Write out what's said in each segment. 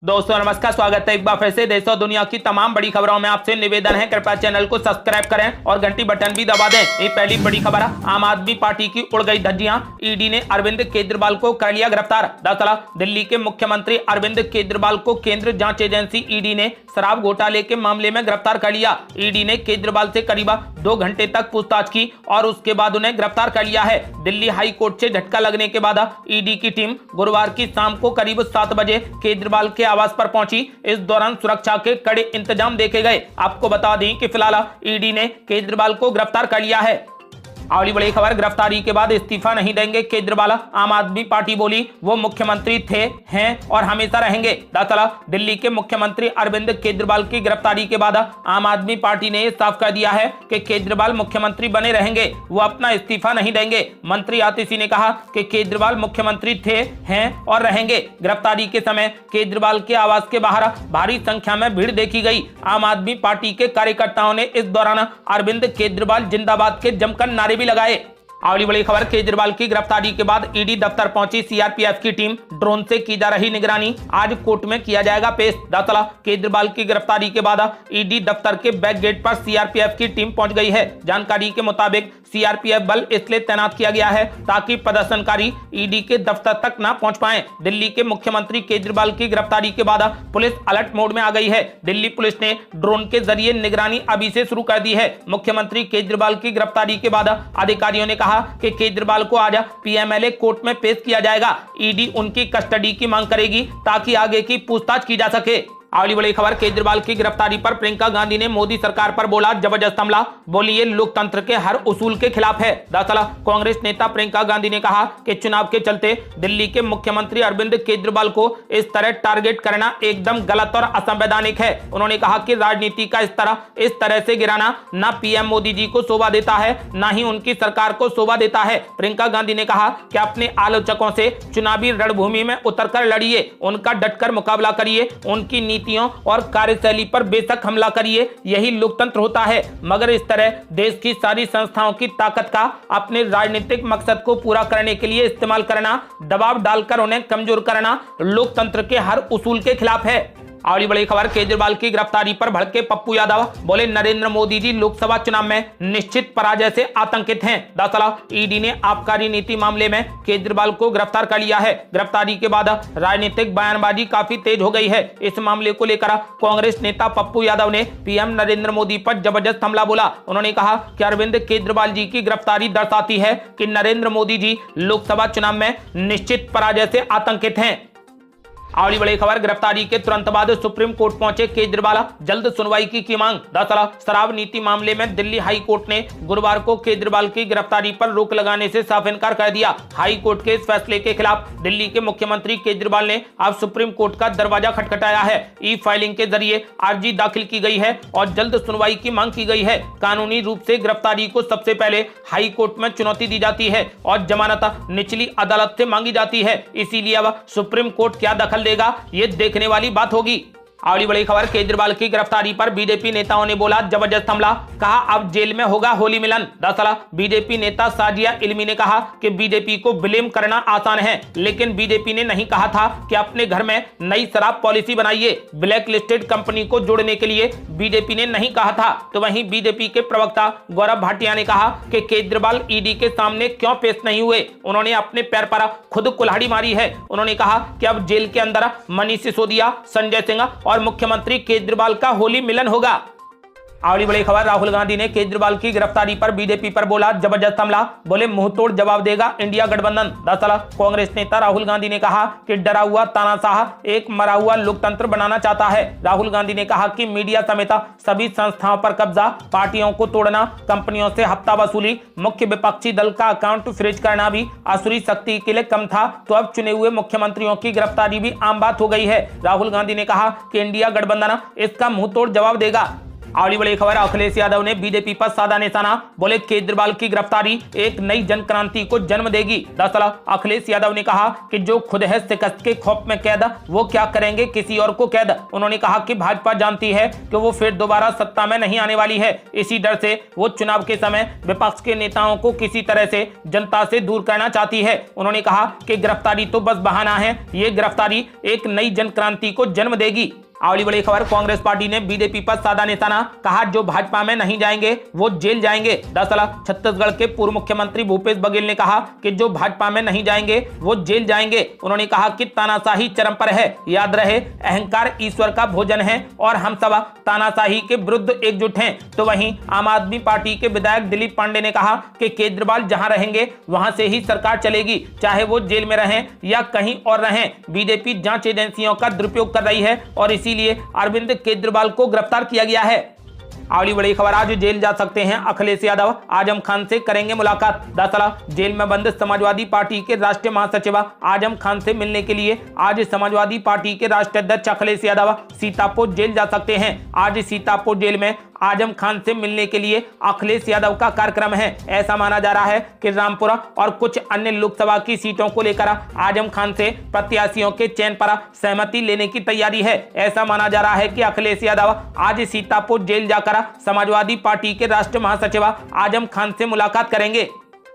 दोस्तों नमस्कार, स्वागत है एक बार फिर से देश और दुनिया की तमाम बड़ी खबरों में। आपसे निवेदन है कृपया चैनल को सब्सक्राइब करें और घंटी बटन भी दबा दें। ये पहली बड़ी खबर है, आम आदमी पार्टी की उड़ गई धज्जियां। ईडी ने अरविंद केजरीवाल को कर लिया गिरफ्तार। दरअसल दिल्ली के मुख्यमंत्री अरविंद केजरीवाल को केंद्रीय जांच एजेंसी ईडी ने शराब घोटाले के मामले में गिरफ्तार कर लिया। ईडी ने केजरीवाल से करीब 2 घंटे तक पूछताछ की और उसके बाद उन्हें गिरफ्तार कर लिया है। दिल्ली हाई कोर्ट से झटका लगने के बाद ईडी की टीम गुरुवार की शाम को करीब 7 बजे केजरीवाल के आवास पर पहुंची। इस दौरान सुरक्षा के कड़े इंतजाम देखे गए। आपको बता दें कि फिलहाल ईडी ने केजरीवाल को गिरफ्तार कर लिया है। अगली बड़ी खबर, गिरफ्तारी के बाद इस्तीफा नहीं देंगे केजरीवाल। आम आदमी पार्टी बोली वो मुख्यमंत्री थे, हैं और हमेशा रहेंगे। दरअसल दिल्ली के मुख्यमंत्री अरविंद केजरीवाल की गिरफ्तारी के बाद आम आदमी पार्टी ने साफ कर दिया है कि केजरीवाल मुख्यमंत्री बने रहेंगे, वो अपना इस्तीफा नहीं देंगे। मंत्री आतिशी ने कहा कि केजरीवाल मुख्यमंत्री थे, हैं और रहेंगे। गिरफ्तारी के समय केजरीवाल के आवास के बाहर भारी संख्या में भीड़ देखी गई। आम आदमी पार्टी के कार्यकर्ताओं ने इस दौरान अरविंद केजरीवाल जिंदाबाद के जमकर नारे भी लगाए। अगली बड़ी खबर, केजरीवाल की गिरफ्तारी के बाद ईडी दफ्तर पहुंची सीआरपीएफ की टीम। ड्रोन से की जा रही निगरानी, आज कोर्ट में किया जाएगा पेश। दरअसल केजरीवाल की गिरफ्तारी के बाद ईडी दफ्तर के बैक गेट पर सीआरपीएफ की टीम पहुंच गई है। जानकारी के मुताबिक सीआरपीएफ बल इसलिए तैनात किया गया है ताकि प्रदर्शनकारी ईडी के दफ्तर तक न पहुंच पाए। दिल्ली के मुख्यमंत्री केजरीवाल की गिरफ्तारी के बाद पुलिस अलर्ट मोड में आ गई है। दिल्ली पुलिस ने ड्रोन के जरिए निगरानी अभी से शुरू कर दी है। मुख्यमंत्री केजरीवाल की गिरफ्तारी के बाद अधिकारियों ने कहा कि केजरीवाल को आज पीएमएलए कोर्ट में पेश किया जाएगा। ईडी उनकी कस्टडी की मांग करेगी ताकि आगे की पूछताछ की जा सके। अगली बड़ी खबर, केजरीवाल की गिरफ्तारी पर प्रियंका गांधी ने मोदी सरकार पर बोला जबरदस्त हमला। बोली ये लोकतंत्र के हर उसूल के खिलाफ है। दरअसल कांग्रेस नेता प्रियंका गांधी ने कहा कि चुनाव के चलते दिल्ली के मुख्यमंत्री अरविंद केजरीवाल को इस तरह टारगेट करना एकदम गलत और असंवैधानिक है। उन्होंने कहा कि राजनीति का इस तरह से गिराना न पीएम मोदी जी को शोभा देता है, न ही उनकी सरकार को शोभा देता है। प्रियंका गांधी ने कहा कि अपने आलोचकों से चुनावी रणभूमि में उतरकर लड़िए, उनका डटकर मुकाबला करिए, उनकी नीतियों और कार्यशैली पर बेशक हमला करिए, यही लोकतंत्र होता है। मगर इस तरह देश की सारी संस्थाओं की ताकत का अपने राजनीतिक मकसद को पूरा करने के लिए इस्तेमाल करना, दबाव डालकर उन्हें कमजोर करना लोकतंत्र के हर उसूल के खिलाफ है। अगली बड़ी खबर, केजरीवाल की गिरफ्तारी पर भड़के पप्पू यादव। बोले नरेंद्र मोदी जी लोकसभा चुनाव में निश्चित पराजय से आतंकित हैं। दरअसल ईडी ने आबकारी नीति मामले में केजरीवाल को गिरफ्तार कर लिया है। गिरफ्तारी के बाद राजनीतिक बयानबाजी काफी तेज हो गई है। इस मामले को लेकर कांग्रेस नेता पप्पू यादव ने पीएम नरेंद्र मोदी पर जबरदस्त हमला बोला। उन्होंने कहा कि अरविंद केजरीवाल जी की गिरफ्तारी दर्शाती है कि नरेंद्र मोदी जी लोकसभा चुनाव में निश्चित पराजय से आतंकित हैं। अगली बड़ी खबर, गिरफ्तारी के तुरंत बाद सुप्रीम कोर्ट पहुंचे केजरीवाल, जल्द सुनवाई की मांग। दरअसल शराब नीति मामले में दिल्ली हाई कोर्ट ने गुरुवार को केजरीवाल की गिरफ्तारी पर रोक लगाने से साफ इनकार कर दिया। हाई कोर्ट के इस फैसले के खिलाफ दिल्ली के मुख्यमंत्री केजरीवाल ने अब सुप्रीम कोर्ट का दरवाजा खटखटाया है। ई फाइलिंग के जरिए अर्जी दाखिल की गई है और जल्द सुनवाई की मांग की गई है। कानूनी रूप से गिरफ्तारी को सबसे पहले हाई कोर्ट में चुनौती दी जाती है और जमानत निचली अदालत से मांगी जाती है। इसीलिए अब सुप्रीम कोर्ट क्या दखल देगा, ये देखने वाली बात होगी। अगली बड़ी खबर, केजरीवाल की गिरफ्तारी पर बीजेपी नेताओं ने बोला जबरदस्त हमला। कहा अब जेल में होगा होली मिलन। दरअसल बीजेपी नेता साजिया इल्मी ने कहा कि बीजेपी को ब्लेम करना आसान है, लेकिन बीजेपी ने नहीं कहा था कि अपने घर में नई शराब पॉलिसी बनाइए। ब्लैक लिस्टेड कंपनी को जोड़ने के लिए बीजेपी ने नहीं कहा था। तो वहीं बीजेपी के प्रवक्ता गौरव भाटिया ने कहा कि केजरीवाल ईडी के सामने क्यों पेश नहीं हुए, उन्होंने अपने पैर पर खुद कुल्हाड़ी मारी है। उन्होंने कहा कि अब जेल के अंदर मनीष सिसोदिया, संजय सिंह और मुख्यमंत्री केजरीवाल का होली मिलन होगा। अगली बड़ी खबर, राहुल गांधी ने केजरीवाल की गिरफ्तारी पर बीजेपी पर बोला जबरदस्त हमला। बोले मुंहतोड़ जवाब देगा इंडिया गठबंधन। दरअसल कांग्रेस नेता राहुल गांधी ने कहा कि डरा हुआ तानाशाह एक मरा हुआ लोकतंत्र बनाना चाहता है। राहुल गांधी ने कहा कि मीडिया समेत सभी संस्थाओं पर कब्जा, पार्टियों को तोड़ना, कंपनियों से हफ्ता वसूली, मुख्य विपक्षी दल का अकाउंट फ्रीज करना भी आसुरी शक्ति के लिए कम था, तो अब चुने हुए मुख्यमंत्रियों की गिरफ्तारी भी आम बात हो गई है। राहुल गांधी ने कहा कि इंडिया गठबंधन इसका मुंहतोड़ जवाब देगा। अगली बड़ी खबर, अखिलेश यादव ने बीजेपी पर साधा निशाना, बोले केजरीवाल की गिरफ्तारी एक नई जन क्रांति को जन्म देगी। दरअसल अखिलेश यादव ने कहा कि जो खुद है शिकस्त के खौफ में कैद, वो क्या करेंगे किसी और को कैद। उन्होंने कहा कि भाजपा जानती है कि वो फिर दोबारा सत्ता में नहीं आने वाली है, इसी डर से वो चुनाव के समय विपक्ष के नेताओं को किसी तरह से जनता से दूर करना चाहती है। उन्होंने कहा कि गिरफ्तारी तो बस बहाना है, ये गिरफ्तारी एक नई जन क्रांति को जन्म देगी। अगली बड़ी खबर, कांग्रेस पार्टी ने बीजेपी पर साधा निशाना, कहा जो भाजपा में नहीं जाएंगे वो जेल जाएंगे। दरअसल छत्तीसगढ़ के पूर्व मुख्यमंत्री भूपेश बघेल ने कहा कि जो भाजपा में नहीं जाएंगे वो जेल जाएंगे। उन्होंने कहा कि तानाशाही चरम पर है, याद रहे अहंकार ईश्वर का भोजन है और हम सब तानाशाही के विरुद्ध एकजुट हैं। तो वहीं आम आदमी पार्टी के विधायक दिलीप पांडे ने कहा कि केजरीवाल जहां रहेंगे वहां से ही सरकार चलेगी, चाहे वो जेल में रहें या कहीं और रहें। बीजेपी जांच एजेंसियों का दुरुपयोग कर रही है और इसीलिए अरविंद केजरीवाल को गिरफ्तार किया गया है। अगली बड़ी खबर, आज जेल जा सकते हैं अखिलेश यादव, आजम खान से करेंगे मुलाकात। दरअसल जेल में बंद समाजवादी पार्टी के राष्ट्रीय महासचिव आजम खान से मिलने के लिए आज समाजवादी पार्टी के राष्ट्रीय अध्यक्ष अखिलेश यादव सीतापुर जेल जा सकते हैं। आज सीतापुर जेल में आजम खान से मिलने के लिए अखिलेश यादव का कार्यक्रम है। ऐसा माना जा रहा है कि रामपुर और कुछ अन्य लोकसभा की सीटों को लेकर आजम खान से प्रत्याशियों के चयन पर सहमति लेने की तैयारी है। ऐसा माना जा रहा है कि अखिलेश यादव आज सीतापुर जेल जाकर समाजवादी पार्टी के राष्ट्रीय महासचिव आजम खान से मुलाकात करेंगे।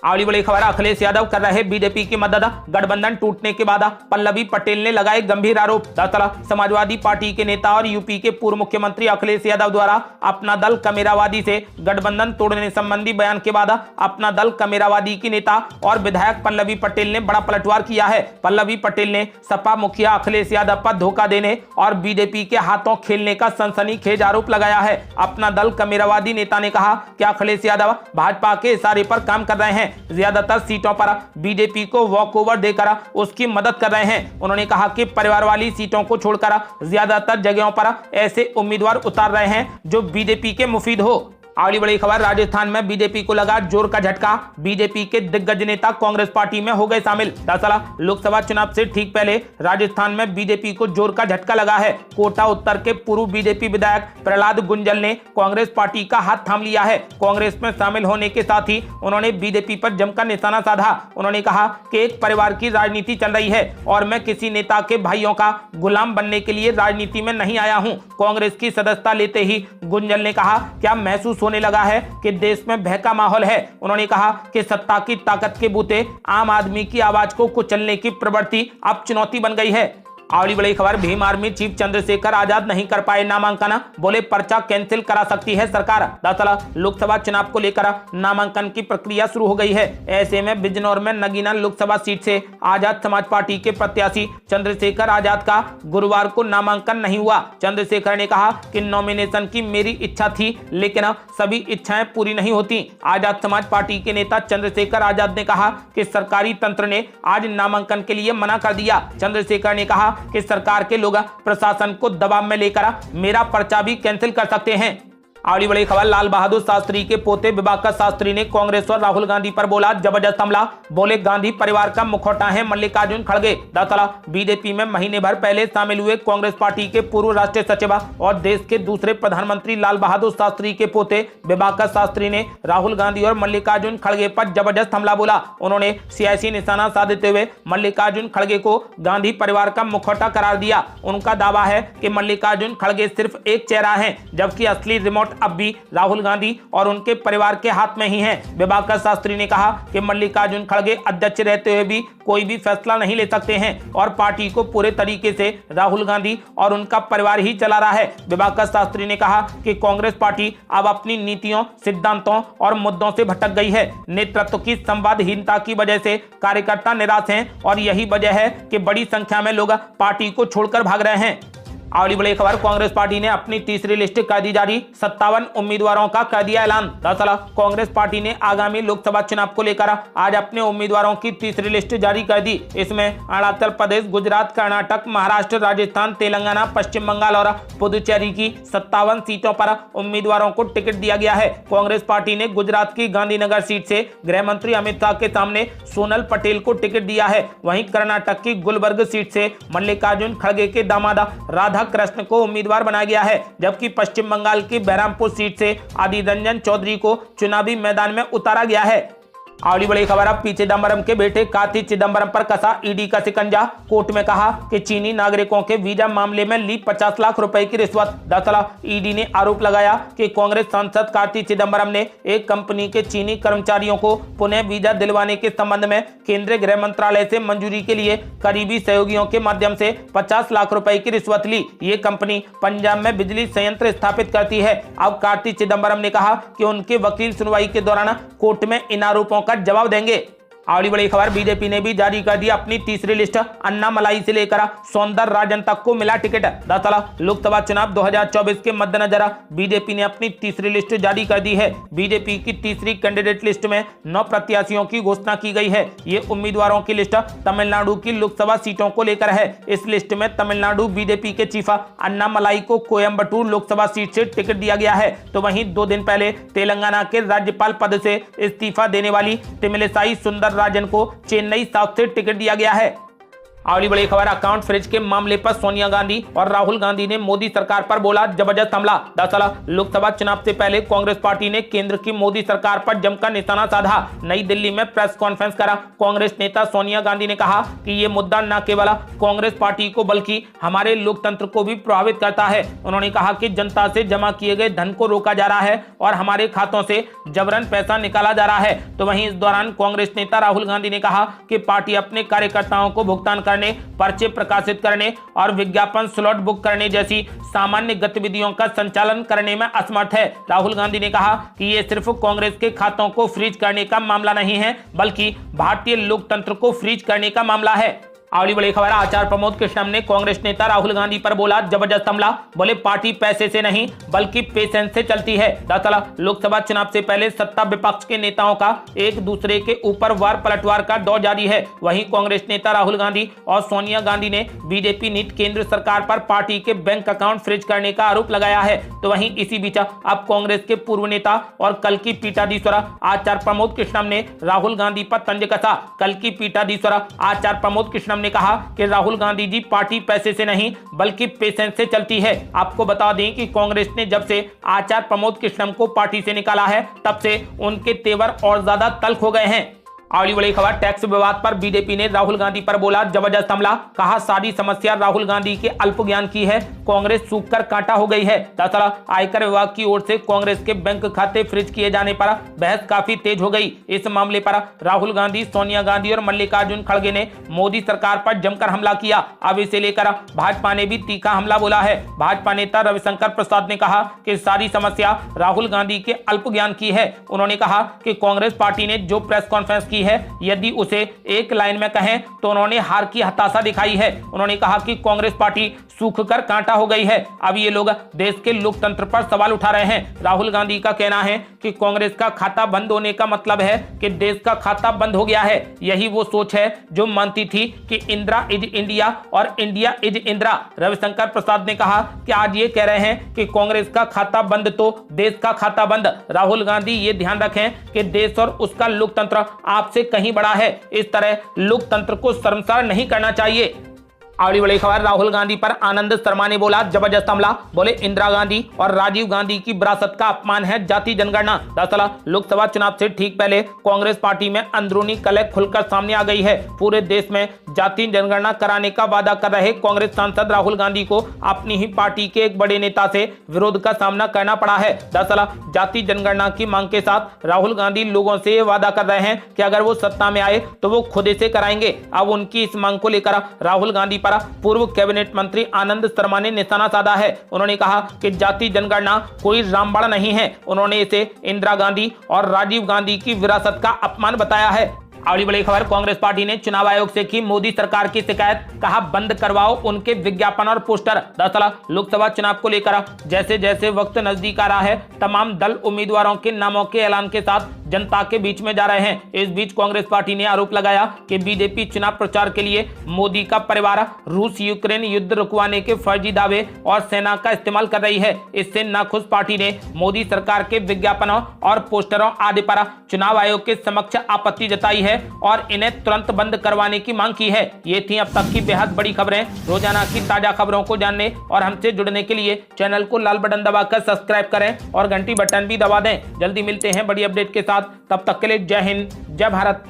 अगली बड़ी खबर, अखिलेश यादव कर रहे बीजेपी की मदद, गठबंधन टूटने के बाद पल्लवी पटेल ने लगाए गंभीर आरोप। दरअसल समाजवादी पार्टी के नेता और यूपी के पूर्व मुख्यमंत्री अखिलेश यादव द्वारा अपना दल कमेरावादी से गठबंधन तोड़ने संबंधी बयान के बाद अपना दल कमेरावादी की नेता और विधायक पल्लवी पटेल ने बड़ा पलटवार किया है। पल्लवी पटेल ने सपा मुखिया अखिलेश यादव पर धोखा देने और बीजेपी के हाथों खेलने का सनसनीखेज आरोप लगाया है। अपना दल कमेरावादी नेता ने कहा कि अखिलेश यादव भाजपा के इशारे पर काम कर रहे हैं, ज्यादातर सीटों पर बीजेपी को वॉकओवर देकर उसकी मदद कर रहे हैं। उन्होंने कहा कि परिवार वाली सीटों को छोड़कर ज्यादातर जगहों पर ऐसे उम्मीदवार उतार रहे हैं जो बीजेपी के मुफीद हो। अगली बड़ी खबर, राजस्थान में बीजेपी को लगा जोर का झटका, बीजेपी के दिग्गज नेता कांग्रेस पार्टी में हो गए शामिल। दरअसल लोकसभा चुनाव से ठीक पहले राजस्थान में बीजेपी को जोर का झटका लगा है। कोटा उत्तर के पूर्व बीजेपी विधायक प्रहलाद गुंजल ने कांग्रेस पार्टी का हाथ थाम लिया है। कांग्रेस में शामिल होने के साथ ही उन्होंने बीजेपी पर जमकर निशाना साधा। उन्होंने कहा कि एक परिवार की राजनीति चल रही है और मैं किसी नेता के भाइयों का गुलाम बनने के लिए राजनीति में नहीं आया हूं। कांग्रेस की सदस्यता लेते ही गुंजल ने कहा, क्या महसूस होने लगा है कि देश में भय का माहौल है। उन्होंने कहा कि सत्ता की ताकत के बूते आम आदमी की आवाज को कुचलने की प्रवृत्ति अब चुनौती बन गई है। अगली बड़ी खबर, भीम आर्मी चीफ चंद्रशेखर आजाद नहीं कर पाए नामांकन, बोले पर्चा कैंसिल करा सकती है सरकार। दरअसल लोकसभा चुनाव को लेकर नामांकन की प्रक्रिया शुरू हो गई है। ऐसे में बिजनौर में नगीना लोकसभा सीट से आजाद समाज पार्टी के प्रत्याशी चंद्रशेखर आजाद का गुरुवार को नामांकन नहीं हुआ। चंद्रशेखर ने कहा कि नॉमिनेशन की मेरी इच्छा थी, लेकिन सभी इच्छाएं पूरी नहीं होती। आजाद समाज पार्टी के नेता चंद्रशेखर आजाद ने कहा कि सरकारी तंत्र ने आज नामांकन के लिए मना कर दिया। चंद्रशेखर ने कहा कि सरकार के लोग प्रशासन को दबाव में लेकर मेरा पर्चा भी कैंसिल कर सकते हैं। अगली बड़ी खबर, लाल बहादुर शास्त्री के पोते दिवाकर शास्त्री ने कांग्रेस और राहुल गांधी पर बोला जबरदस्त हमला, बोले गांधी परिवार का मुखौटा है मल्लिकार्जुन खड़गे। दरअसल बीजेपी में महीने भर पहले शामिल हुए कांग्रेस पार्टी के पूर्व राष्ट्रीय सचिव और देश के दूसरे प्रधानमंत्री लाल बहादुर शास्त्री के पोते दिवाकर शास्त्री ने राहुल गांधी और मल्लिकार्जुन खड़गे पर जबरदस्त हमला बोला। उन्होंने सियासी निशाना साधते हुए मल्लिकार्जुन खड़गे को गांधी परिवार का मुखौटा करार दिया। उनका दावा है कि मल्लिकार्जुन खड़गे सिर्फ एक चेहरा है, जबकि असली रिमोट अब भी राहुल गांधी और उनके परिवार के हाथ में ही है। दिवाकर शास्त्री ने कहा कि मल्लिकार्जुन खड़गे अध्यक्ष रहते हुए भी कोई भी फैसला नहीं ले सकते हैं और पार्टी को पूरे तरीके से राहुल गांधी और उनका परिवार ही चला रहा है। दिवाकर शास्त्री ने कहा कि कांग्रेस पार्टी अब अपनी नीतियों, सिद्धांतों और मुद्दों से भटक गई है। नेतृत्व की संवादहीनता की वजह से कार्यकर्ता निराश हैं और यही वजह है कि बड़ी संख्या में लोग पार्टी को छोड़कर भाग रहे हैं। अगली बड़ी खबर, कांग्रेस पार्टी ने अपनी तीसरी लिस्ट कर दी जारी, 57 उम्मीदवारों का कर दिया ऐलान। दरअसल कांग्रेस पार्टी ने आगामी लोकसभा चुनाव को लेकर आज अपने उम्मीदवारों की तीसरी लिस्ट जारी कर दी। इसमें अरुणाचल प्रदेश, गुजरात, कर्नाटक, महाराष्ट्र, राजस्थान, तेलंगाना, पश्चिम बंगाल और पुदुचेरी की 57 सीटों पर उम्मीदवारों को टिकट दिया गया है। कांग्रेस पार्टी ने गुजरात की गांधीनगर सीट से गृह मंत्री अमित शाह के सामने सोनल पटेल को टिकट दिया है। वहीं कर्नाटक की गुलबर्ग सीट से मल्लिकार्जुन खड़गे के दामाद राधा राधा कृष्ण को उम्मीदवार बनाया गया है, जबकि पश्चिम बंगाल की बहरामपुर सीट से अधीर रंजन चौधरी को चुनावी मैदान में उतारा गया है। अगली बड़ी खबर, अब पी चिदंबरम के बेटे कार्ति चिदंबरम पर कसा ईडी का शिकंजा। कोर्ट में कहा कि चीनी नागरिकों के वीजा मामले में ली 50 लाख रुपए की रिश्वत। दरअसल ईडी ने आरोप लगाया कि कांग्रेस सांसद कार्ति चिदंबरम ने एक कंपनी के चीनी कर्मचारियों को पुनः वीजा दिलवाने के संबंध में केंद्रीय गृह मंत्रालय से मंजूरी के लिए करीबी सहयोगियों के माध्यम से 50 लाख रुपए की रिश्वत ली। ये कंपनी पंजाब में बिजली संयंत्र स्थापित करती है। अब कार्ति चिदंबरम ने कहा कि उनके वकील सुनवाई के दौरान कोर्ट में इन आरोपों का जवाब देंगे। अगली बड़ी खबर, बीजेपी ने भी जारी कर दी अपनी तीसरी लिस्ट। अन्नामलाई से लेकर सौंदरराजन तक को मिला टिकट। दरअसल लोकसभा चुनाव 2024 के मद्देनजर बीजेपी ने अपनी तीसरी लिस्ट जारी कर दी है। बीजेपी की तीसरी कैंडिडेट लिस्ट में 9 प्रत्याशियों की घोषणा की गई है। ये उम्मीदवारों की लिस्ट तमिलनाडु की लोकसभा सीटों को लेकर है। इस लिस्ट में तमिलनाडु बीजेपी के चीफ अन्नामलाई को कोयम्बटूर लोकसभा सीट से टिकट दिया गया है। तो वहीं 2 दिन पहले तेलंगाना के राज्यपाल पद से इस्तीफा देने वाली तमिलिसाई सुंदरराजन को चेन्नई साउथ से टिकट दिया गया है। अगली बड़ी खबर, अकाउंट फ्रिज के मामले पर सोनिया गांधी और राहुल गांधी ने मोदी सरकार पर बोला जबरदस्त हमला। दरअसल लोकसभा चुनाव से पहले कांग्रेस पार्टी ने केंद्र की मोदी सरकार पर जमकर निशाना साधा। नई दिल्ली में प्रेस कॉन्फ्रेंस करा कांग्रेस नेता सोनिया गांधी ने कहा कि ये मुद्दा न केवल कांग्रेस पार्टी को बल्कि हमारे लोकतंत्र को भी प्रभावित करता है। उन्होंने कहा कि जनता से जमा किए गए धन को रोका जा रहा है और हमारे खातों से जबरन पैसा निकाला जा रहा है। तो वहीं इस दौरान कांग्रेस नेता राहुल गांधी ने कहा कि पार्टी अपने कार्यकर्ताओं को भुगतान करने, पर्चे प्रकाशित करने और विज्ञापन स्लॉट बुक करने जैसी सामान्य गतिविधियों का संचालन करने में असमर्थ है। राहुल गांधी ने कहा कि ये सिर्फ कांग्रेस के खातों को फ्रीज करने का मामला नहीं है, बल्कि भारतीय लोकतंत्र को फ्रीज करने का मामला है। अगली बड़ी खबर, आचार्य प्रमोद कृष्णम ने कांग्रेस नेता राहुल गांधी पर बोला जबरदस्त हमला। बोले पार्टी पैसे से नहीं बल्कि पेशेंस से चलती है। दरअसल लोकसभा चुनाव से पहले सत्ता विपक्ष के नेताओं का एक दूसरे के ऊपर वार पलटवार का दौर जारी है। वहीं कांग्रेस नेता राहुल गांधी और सोनिया गांधी ने बीजेपी नीति केंद्र सरकार पर पार्टी के बैंक अकाउंट फ्रीज करने का आरोप लगाया है। तो वहीं इसी बीच अब कांग्रेस के पूर्व नेता और कल की पीठाधीश्वर आचार्य प्रमोद कृष्णम ने राहुल गांधी पर तंज कसा। कल की पीठाधीश्वर आचार्य प्रमोद कृष्णम ने कहा कि राहुल गांधी जी पार्टी पैसे से नहीं बल्कि पेशेंस से चलती है। आपको बता दें कि कांग्रेस ने जब से आचार्य प्रमोद कृष्णम को पार्टी से निकाला है तब से उनके तेवर और ज्यादा तल्ख हो गए हैं। अगली बड़ी खबर, टैक्स विवाद पर बीजेपी ने राहुल गांधी पर बोला जबरदस्त हमला। कहा सारी समस्या राहुल गांधी के अल्प ज्ञान की है, कांग्रेस सूख कर कांटा हो गई है। दरअसल आयकर विभाग की ओर से कांग्रेस के बैंक खाते फ्रीज किए जाने पर बहस काफी तेज हो गई। इस मामले पर राहुल गांधी, सोनिया गांधी और मल्लिकार्जुन खड़गे ने मोदी सरकार पर जमकर हमला किया। अब इसे लेकर भाजपा ने भी तीखा हमला बोला है। भाजपा नेता रविशंकर प्रसाद ने कहा कि सारी समस्या राहुल गांधी के अल्प ज्ञान की है। उन्होंने कहा कि कांग्रेस पार्टी ने जो प्रेस कॉन्फ्रेंस की है, यदि उसे एक लाइन में कहें तो उन्होंने हार की हताशा दिखाई है। उन्होंने कहा कि कांग्रेस पार्टी सूख कर कांटा हो गई है। अब ये लोग देश के लोकतंत्र पर सवाल उठा रहे हैं। राहुल गांधी का कहना है कि कांग्रेस का खाता बंद होने का मतलब है कि देश का खाता बंद हो गया है। यही वो सोच है जो मानती थी कि इंदिरा इज इंडिया और इंडिया इज इंदिरा। रविशंकर प्रसाद ने कहा कि आज ये कह रहे हैं कि कांग्रेस का खाता बंद तो देश का खाता बंद। राहुल गांधी ये ध्यान रखें कि देश और उसका लोकतंत्र आपसे कहीं बड़ा है। इस तरह लोकतंत्र को शर्मसार नहीं करना चाहिए। अगली बड़ी खबर, राहुल गांधी पर आनंद शर्मा ने बोला जबरदस्त हमला। बोले इंदिरा गांधी और राजीव गांधी की विरासत का अपमान है जाति जनगणना। दरअसल लोकसभा चुनाव से ठीक पहले कांग्रेस पार्टी में अंदरूनी कलह खुलकर सामने आ गई है। पूरे देश में जाति जनगणना कराने का वादा कर रहे कांग्रेस सांसद राहुल गांधी को अपनी ही पार्टी के एक बड़े नेता से विरोध का सामना करना पड़ा है। दरअसल जाति जनगणना की मांग के साथ राहुल गांधी लोगों से ये वादा कर रहे हैं कि अगर वो सत्ता में आए तो वो खुद से कराएंगे। अब उनकी इस मांग को लेकर राहुल गांधी पूर्व कैबिनेट मंत्री आनंद शर्मा ने निशाना साधा है। उन्होंने कहा कि जाति जनगणना कोई रामबाण नहीं है। उन्होंने इसे इंदिरा गांधी और राजीव गांधी की विरासत का अपमान बताया है। अगली बड़ी खबर, कांग्रेस पार्टी ने चुनाव आयोग से की मोदी सरकार की शिकायत। कहा बंद करवाओ उनके विज्ञापन और पोस्टर। दरअसल लोकसभा चुनाव को लेकर जैसे जैसे वक्त नजदीक आ रहा है, तमाम दल उम्मीदवारों के नामों के ऐलान के साथ जनता के बीच में जा रहे हैं। इस बीच कांग्रेस पार्टी ने आरोप लगाया कि बीजेपी चुनाव प्रचार के लिए मोदी का परिवार रूस यूक्रेन युद्ध रुकवाने के फर्जी दावे और सेना का इस्तेमाल कर रही है। इससे नाखुश पार्टी ने मोदी सरकार के विज्ञापनों और पोस्टरों आदि पर चुनाव आयोग के समक्ष आपत्ति जताई है। है और इन्हें तुरंत बंद करवाने की मांग की है। ये थी अब तक की बेहद बड़ी खबरें। रोजाना की ताजा खबरों को जानने और हमसे जुड़ने के लिए चैनल को लाल बटन दबाकर सब्सक्राइब करें और घंटी बटन भी दबा दें। जल्दी मिलते हैं बड़ी अपडेट के साथ, तब तक के लिए जय हिंद, जय भारत।